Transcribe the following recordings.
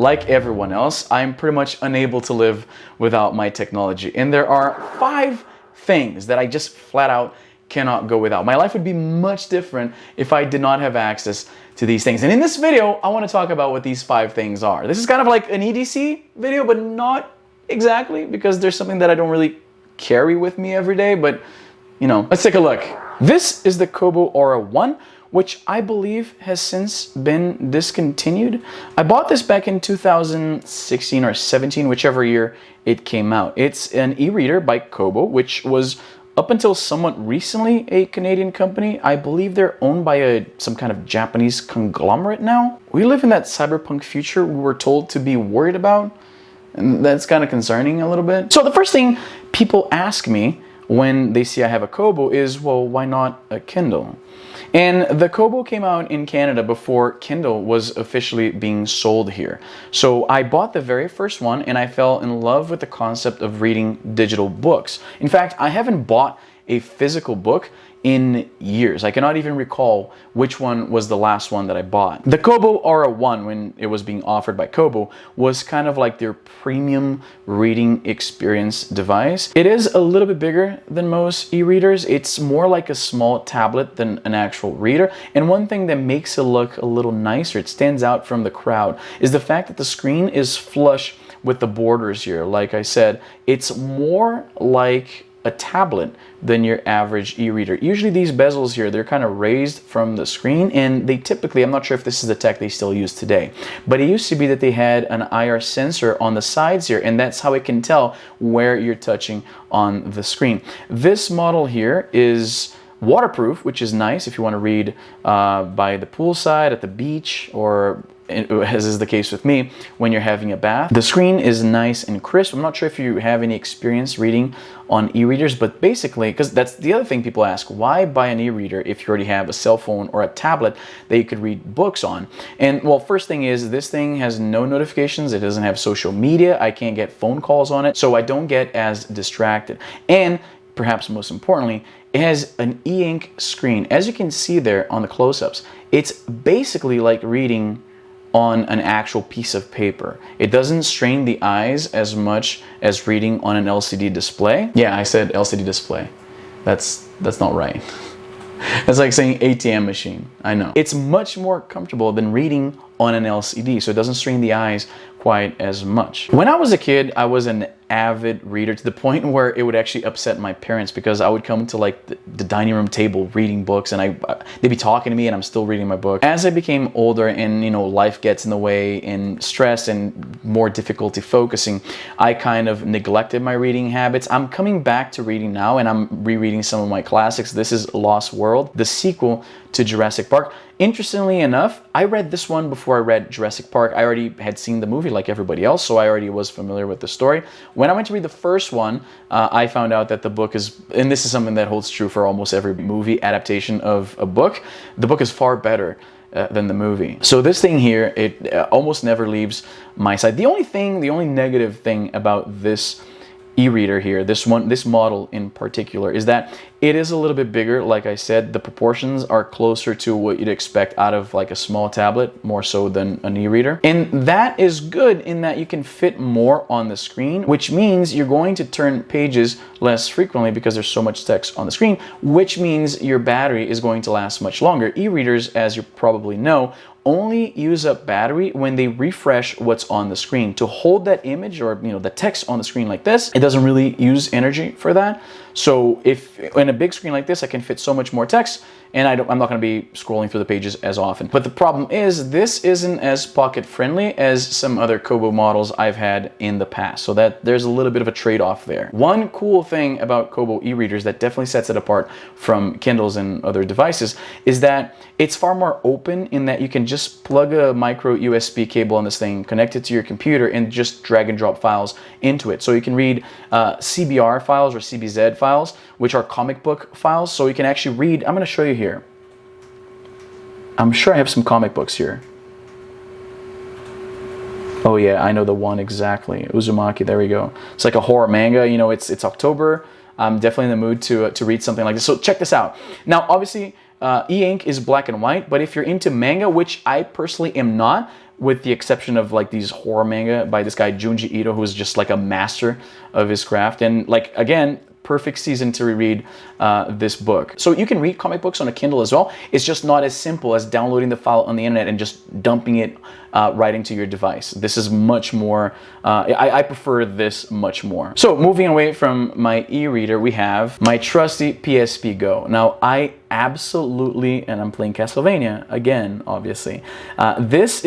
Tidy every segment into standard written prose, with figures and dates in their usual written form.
like everyone else, I'm pretty much unable to live without my technology. And there are 5 things that I just flat out cannot go without. My life would be much different if I did not have access to these things. And in this video, I want to talk about what these 5 things are. This is kind of like an EDC video, but not exactly, because there's something that I don't really carry with me every day, but you know, let's take a look. This is the Kobo Aura 1, which I believe has since been discontinued. I bought this back in 2016 or 17, whichever year it came out. It's an e-reader by Kobo, which was up until somewhat recently a Canadian company. I believe they're owned by some kind of Japanese conglomerate now. We live in that cyberpunk future we were told to be worried about, and that's kind of concerning a little bit. So the first thing people ask me when they see I have a Kobo is, well, why not a Kindle? And the Kobo came out in Canada before Kindle was officially being sold here. So I bought the very first one and I fell in love with the concept of reading digital books. In fact, I haven't bought a physical book in years. I cannot even recall which one was the last one that I bought. The Kobo Aura 1, when it was being offered by Kobo, was kind of like their premium reading experience device. It is a little bit bigger than most e-readers. It's more like a small tablet than an actual reader. And one thing that makes it look a little nicer, it stands out from the crowd, is the fact that the screen is flush with the borders here. Like I said, it's more like a tablet than your average e-reader. Usually these bezels here, they're kind of raised from the screen, and they typically, I'm not sure if this is the tech they still use today, but it used to be that they had an IR sensor on the sides here, and that's how it can tell where you're touching on the screen. This model here is waterproof, which is nice if you want to read by the poolside, at the beach, or as is the case with me, when you're having a bath. The screen is nice and crisp. I'm not sure if you have any experience reading on e-readers, but basically, because that's the other thing people ask, why buy an e-reader if you already have a cell phone or a tablet that you could read books on? And well, first thing is, this thing has no notifications. It doesn't have social media. I can't get phone calls on it, so I don't get as distracted. And perhaps most importantly, it has an e-ink screen. As you can see there on the close-ups, it's basically like reading on an actual piece of paper. It doesn't strain the eyes as much as reading on an LCD display. Yeah, I said LCD display. That's not right. It's like saying ATM machine. I know. It's much more comfortable than reading on an LCD, so it doesn't strain the eyes quite as much. When I was a kid, I was an avid reader to the point where it would actually upset my parents, because I would come to like the dining room table reading books, and they'd be talking to me and I'm still reading my book. As I became older and, you know, life gets in the way and stress and more difficulty focusing, I kind of neglected my reading habits. I'm coming back to reading now, and I'm rereading some of my classics. This is Lost World, the sequel to Jurassic Park. Interestingly enough, I read this one before I read Jurassic Park. I already had seen the movie like everybody else, so I already was familiar with the story. When I went to read the first one, I found out that the book is, and this is something that holds true for almost every movie adaptation of a book, the book is far better than the movie. So this thing here, it almost never leaves my side. The only negative thing about this e-reader here, this model in particular, is that it is a little bit bigger. Like I said, the proportions are closer to what you'd expect out of like a small tablet, more so than an e-reader. And that is good in that you can fit more on the screen, which means you're going to turn pages less frequently because there's so much text on the screen, which means your battery is going to last much longer. E-readers, as you probably know, only use up battery when they refresh what's on the screen. To hold that image or, you know, the text on the screen like this, it doesn't really use energy for that. So if in a big screen like this, I can fit so much more text, and I'm not going to be scrolling through the pages as often. But the problem is, this isn't as pocket friendly as some other Kobo models I've had in the past, so that there's a little bit of a trade-off there. One cool thing about Kobo e-readers that definitely sets it apart from Kindles and other devices is that it's far more open, in that you can just plug a micro USB cable on this thing, connect it to your computer, and just drag and drop files into it. So you can read CBR files or CBZ files, which are comic book files. So you can actually read, I'm going to show you here. I'm sure I have some comic books here. Oh yeah, I know the one exactly. Uzumaki, there we go. It's like a horror manga. You know, it's October. I'm definitely in the mood to read something like this. So check this out. Now, obviously, e-ink is black and white, but if you're into manga, which I personally am not, with the exception of like these horror manga by this guy Junji Ito, who's just like a master of his craft. And like, again, perfect season to reread this book. So you can read comic books on a Kindle as well. It's just not as simple as downloading the file on the internet and just dumping it right into your device. This is much more, I prefer this much more. So moving away from my e-reader, we have my trusty PSP Go. Now I absolutely, and I'm playing Castlevania again, obviously. This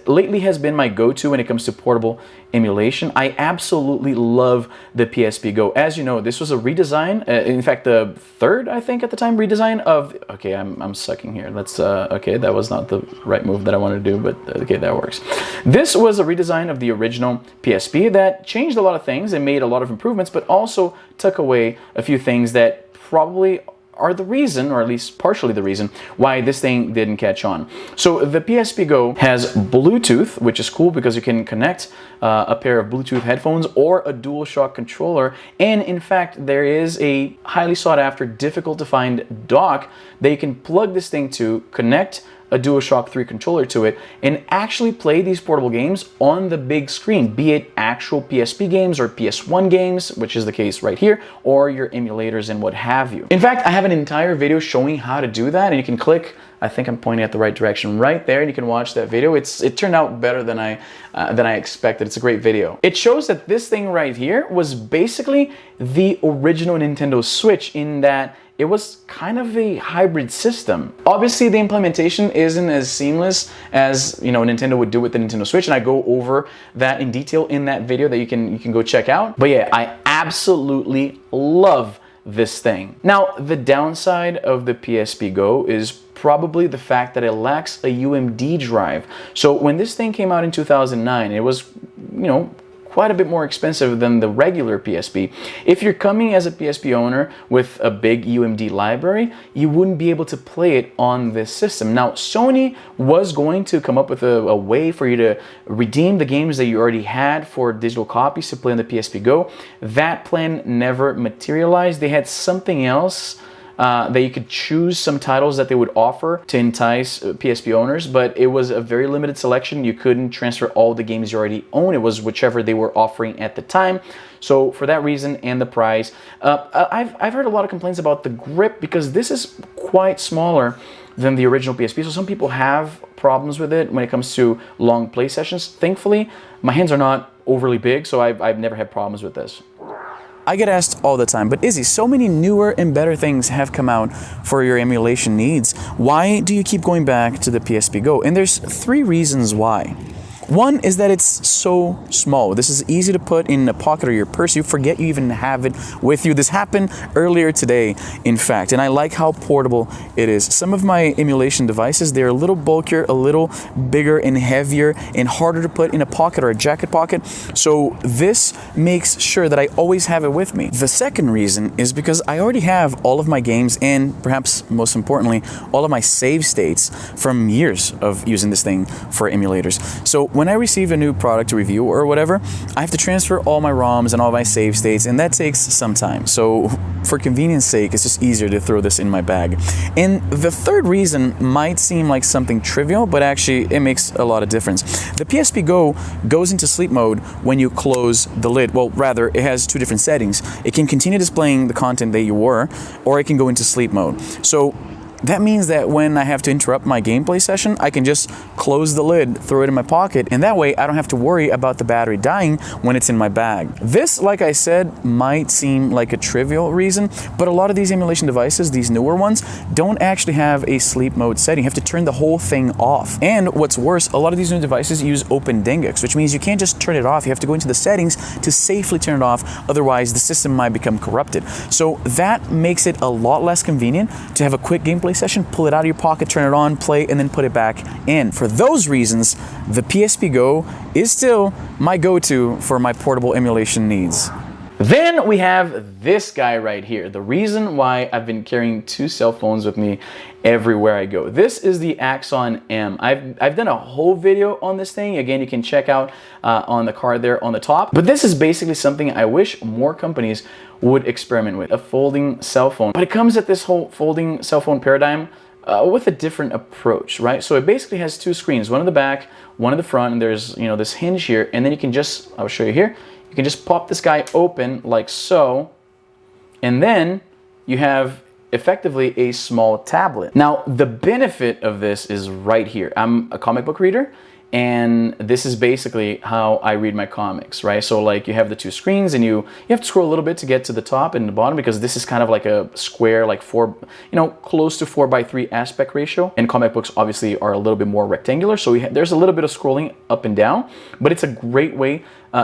lately has been my go-to when it comes to portable emulation. I absolutely love the PSP Go. As you know, this was a redesign, in fact the third, I think at the time, redesign of, okay, I'm sucking here. Let's, okay, that was not the right move that I wanted to do, but okay, that works. This was a redesign of the original PSP that changed a lot of things and made a lot of improvements, but also took away a few things that probably are the reason, or at least partially the reason, why this thing didn't catch on. So the PSP Go has Bluetooth, which is cool because you can connect a pair of Bluetooth headphones or a DualShock controller. And in fact, there is a highly sought after, difficult to find dock that you can plug this thing to, connect a DualShock 3 controller to it, and actually play these portable games on the big screen, be it actual PSP games or PS1 games, which is the case right here, or your emulators and what have you. In fact, I have an entire video showing how to do that, and you can click, I think I'm pointing at the right direction right there, and you can watch that video. It turned out better than I expected. It's a great video. It shows that this thing right here was basically the original Nintendo Switch, in that it was kind of a hybrid system. Obviously, the implementation isn't as seamless as, you know, Nintendo would do with the Nintendo Switch, and I go over that in detail in that video that you can go check out. But yeah, I absolutely love this thing. Now, the downside of the PSP Go is probably the fact that it lacks a UMD drive. So when this thing came out in 2009, it was, you know, quite a bit more expensive than the regular PSP. If you're coming as a PSP owner with a big UMD library, you wouldn't be able to play it on this system. Now, Sony was going to come up with a way for you to redeem the games that you already had for digital copies to play on the PSP Go. That plan never materialized. They had something else that you could choose, some titles that they would offer to entice PSP owners, but it was a very limited selection. You couldn't transfer all the games you already own. It was whichever they were offering at the time. So for that reason and the price, I've heard a lot of complaints about the grip, because this is quite smaller than the original PSP. So some people have problems with it when it comes to long play sessions. Thankfully, my hands are not overly big, so I've never had problems with this. I get asked all the time, but Izzy, so many newer and better things have come out for your emulation needs. Why do you keep going back to the PSP Go? And there's 3 reasons why. One is that it's so small. This is easy to put in a pocket or your purse. You forget you even have it with you. This happened earlier today, in fact, and I like how portable it is. Some of my emulation devices, they're a little bulkier, a little bigger and heavier and harder to put in a pocket or a jacket pocket. So this makes sure that I always have it with me. The second reason is because I already have all of my games, and perhaps most importantly, all of my save states from years of using this thing for emulators. So when I receive a new product to review or whatever, I have to transfer all my ROMs and all my save states, and that takes some time. So for convenience sake, it's just easier to throw this in my bag. And the third reason might seem like something trivial, but actually it makes a lot of difference. The PSP Go goes into sleep mode when you close the lid. Well, rather, it has 2 different settings. It can continue displaying the content that you were, or it can go into sleep mode. So that means that when I have to interrupt my gameplay session, I can just close the lid, throw it in my pocket, and that way I don't have to worry about the battery dying when it's in my bag. This, like I said, might seem like a trivial reason, but a lot of these emulation devices, these newer ones, don't actually have a sleep mode setting. You have to turn the whole thing off. And what's worse, a lot of these new devices use OpenDingX, which means you can't just turn it off. You have to go into the settings to safely turn it off, otherwise the system might become corrupted. So that makes it a lot less convenient to have a quick gameplay session, pull it out of your pocket, turn it on, play, and then put it back in. For those reasons, the PSP Go is still my go-to for my portable emulation needs. Then we have this guy right here, the reason why I've been carrying 2 cell phones with me everywhere I go. This is the Axon M. I've done a whole video on this thing. Again, you can check out on the card there on the top. But this is basically something I wish more companies would experiment with, a folding cell phone. But it comes at this whole folding cell phone paradigm with a different approach, right? So it basically has two screens, one in the back, one in the front, and there's, you know, this hinge here, and then you can just, I'll show you here, you can just pop this guy open like so, and then you have effectively a small tablet. Now, the benefit of this is right here. I'm a comic book reader, and this is basically how I read my comics, right? So like you have the two screens, and you have to scroll a little bit to get to the top and the bottom, because this is kind of like a square, like close to 4:3 aspect ratio. And comic books obviously are a little bit more rectangular, so there's a little bit of scrolling up and down, but it's a great way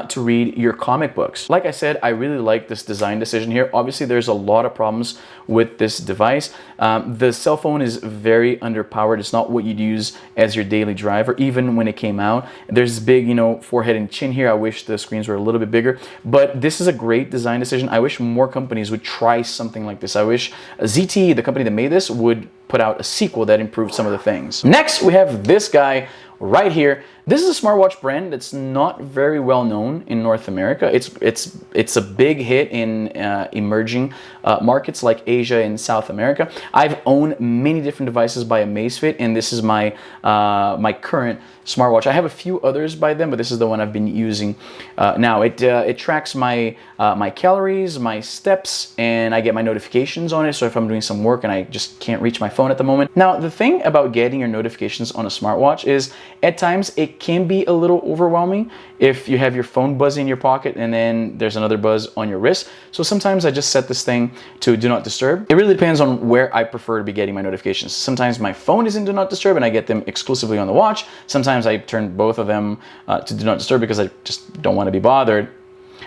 to read your comic books. Like I said, I really like this design decision here. Obviously, there's a lot of problems with this device. The cell phone is very underpowered. It's not what you'd use as your daily driver, even when it came out. There's big, forehead and chin here. I wish the screens were a little bit bigger, but this is a great design decision. I wish more companies would try something like this. I wish ZTE, the company that made this, would put out a sequel that improved some of the things. Next, we have this guy right here. This is a smartwatch brand that's not very well known in North America. It's a big hit in emerging markets like Asia and South America. I've owned many different devices by Amazfit, and this is my my current smartwatch. I have a few others by them, but this is the one I've been using now. It tracks my my calories, my steps, and I get my notifications on it. So if I'm doing some work and I just can't reach my phone at the moment. Now, the thing about getting your notifications on a smartwatch is at times it can be a little overwhelming if you have your phone buzzing in your pocket and then there's another buzz on your wrist. So sometimes I just set this thing to do not disturb. It really depends on where I prefer to be getting my notifications. Sometimes my phone is in do not disturb and I get them exclusively on the watch. Sometimes I turn both of them to do not disturb because I just don't want to be bothered.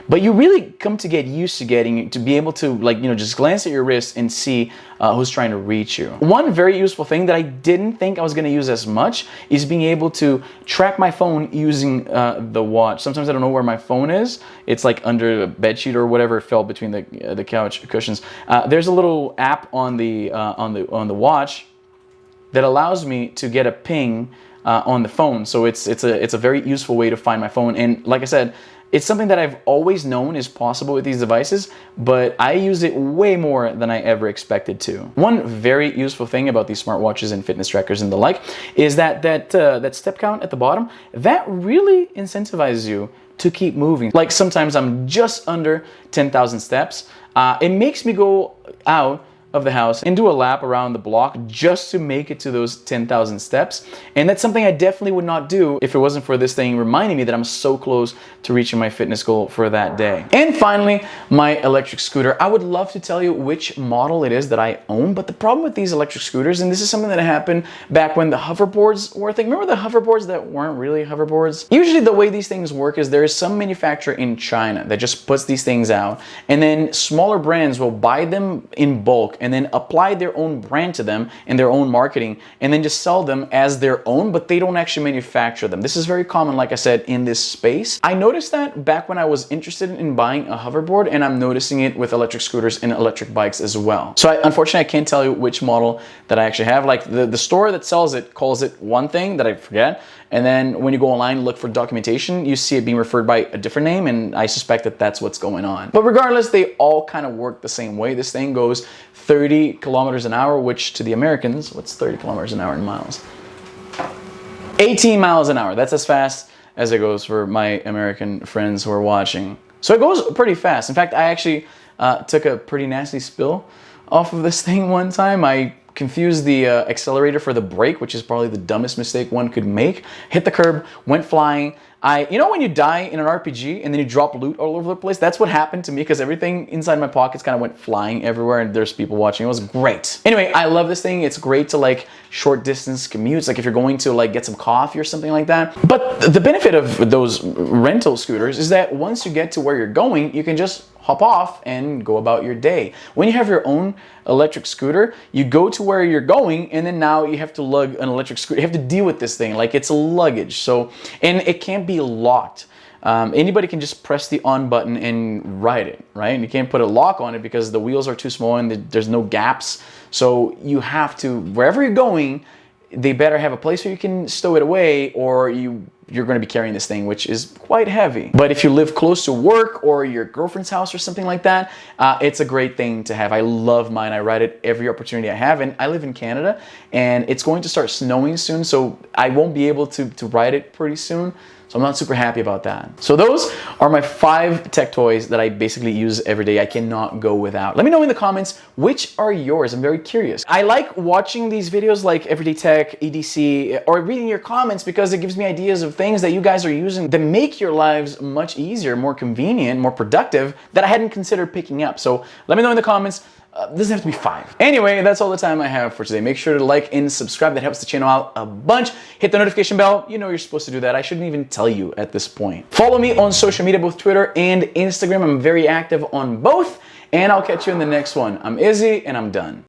But you really come to get used to be able to, like, just glance at your wrist and see who's trying to reach you. One very useful thing that I didn't think I was going to use as much is being able to track my phone using the watch. Sometimes I don't know where my phone is. It's like under the bedsheet or whatever, it fell between the couch cushions. There's a little app on the watch that allows me to get a ping on the phone. So it's a very useful way to find my phone. And like I said, it's something that I've always known is possible with these devices, but I use it way more than I ever expected to. One very useful thing about these smartwatches and fitness trackers and the like is that step count at the bottom, that really incentivizes you to keep moving. Like sometimes I'm just under 10,000 steps. It makes me go out of the house and do a lap around the block just to make it to those 10,000 steps. And that's something I definitely would not do if it wasn't for this thing reminding me that I'm so close to reaching my fitness goal for that day. And finally, my electric scooter. I would love to tell you which model it is that I own, but the problem with these electric scooters, and this is something that happened back when the hoverboards were a thing. Remember the hoverboards that weren't really hoverboards? Usually the way these things work is there is some manufacturer in China that just puts these things out, and then smaller brands will buy them in bulk and then apply their own brand to them and their own marketing and then just sell them as their own, but they don't actually manufacture them. This is very common, like I said, in this space. I noticed that back when I was interested in buying a hoverboard, and I'm noticing it with electric scooters and electric bikes as well. So unfortunately, I can't tell you which model that I actually have. Like the store that sells it calls it one thing that I forget, and then when you go online and look for documentation, you see it being referred by a different name, and I suspect that that's what's going on. But regardless, they all kind of work the same way. This thing goes 30 kilometers an hour, which to the Americans, what's 30 kilometers an hour in miles? 18 miles an hour. That's as fast as it goes for my American friends who are watching. So it goes pretty fast. In fact, I actually took a pretty nasty spill off of this thing one time. I confused the accelerator for the brake, which is probably the dumbest mistake one could make. Hit the curb, went flying. You know when you die in an RPG and then you drop loot all over the place? That's what happened to me, because everything inside my pockets kind of went flying everywhere and there's people watching. It was great. Anyway, I love this thing. It's great to like short distance commutes, like if you're going to like get some coffee or something like that. But the benefit of those rental scooters is that once you get to where you're going, you can just hop off and go about your day. When you have your own electric scooter, you go to where you're going, and then now you have to lug an electric scooter. You have to deal with this thing like it's a luggage. So, and it can't be locked. Anybody can just press the on button and ride it, right? And you can't put a lock on it because the wheels are too small and there's no gaps. So you have to, wherever you're going, they better have a place where you can stow it away, or you're going to be carrying this thing, which is quite heavy. But if you live close to work or your girlfriend's house or something like that, it's a great thing to have. I love mine. I ride it every opportunity I have, and I live in Canada, and it's going to start snowing soon, so I won't be able to ride it pretty soon. So I'm not super happy about that. So those are my 5 tech toys that I basically use every day. I cannot go without. Let me know in the comments, which are yours? I'm very curious. I like watching these videos like Everyday Tech, EDC, or reading your comments because it gives me ideas of things that you guys are using that make your lives much easier, more convenient, more productive, that I hadn't considered picking up. So let me know in the comments. Doesn't have to be 5. Anyway, that's all the time I have for today. Make sure to like and subscribe. That helps the channel out a bunch. Hit the notification bell. You know you're supposed to do that. I shouldn't even tell you at this point. Follow me on social media, both Twitter and Instagram. I'm very active on both. And I'll catch you in the next one. I'm Izzy, and I'm done.